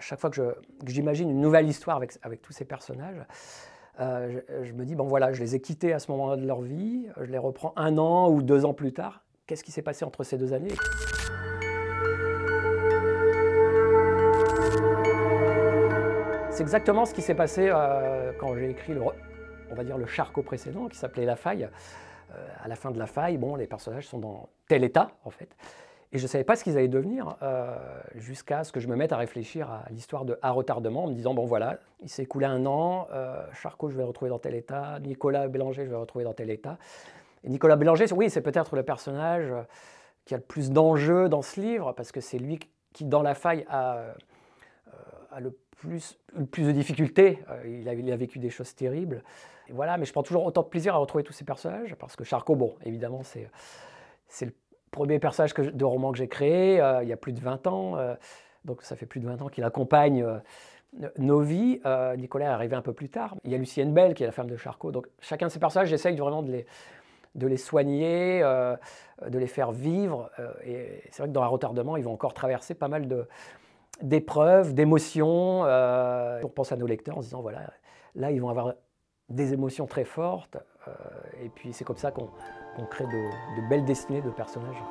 chaque fois que j'imagine une nouvelle histoire avec tous ces personnages, je me dis, bon voilà, je les ai quittés à ce moment-là de leur vie, je les reprends 1 an ou 2 ans plus tard. Qu'est-ce qui s'est passé entre ces 2 années? C'est exactement ce qui s'est passé quand j'ai écrit, on va dire, le Charcot précédent, qui s'appelait La Faille. À la fin de La Faille, bon, les personnages sont dans tel état, en fait. Et je ne savais pas ce qu'ils allaient devenir jusqu'à ce que je me mette à réfléchir à l'histoire de À retardement, en me disant, bon voilà, il s'est écoulé 1 an, Charcot, je vais le retrouver dans tel état, Nicolas Bélanger, je vais le retrouver dans tel état. Et Nicolas Bélanger, oui, c'est peut-être le personnage qui a le plus d'enjeux dans ce livre, parce que c'est lui qui, dans La Faille, a le plus de difficultés. Il a vécu des choses terribles. Et voilà, mais je prends toujours autant de plaisir à retrouver tous ces personnages, parce que Charcot, bon, évidemment, c'est le premier personnage de roman que j'ai créé, il y a plus de 20 ans. Donc ça fait plus de 20 ans qu'il accompagne nos vies. Nicolas est arrivé un peu plus tard. Il y a Lucienne Bell, qui est la femme de Charcot. Donc chacun de ces personnages, j'essaye vraiment de les soigner, de les faire vivre. Et c'est vrai que dans À retardement, ils vont encore traverser pas mal d'épreuves, d'émotions. On pense à nos lecteurs en se disant, voilà, là, ils vont avoir des émotions très fortes. Et puis, c'est comme ça qu'on crée de belles destinées de personnages.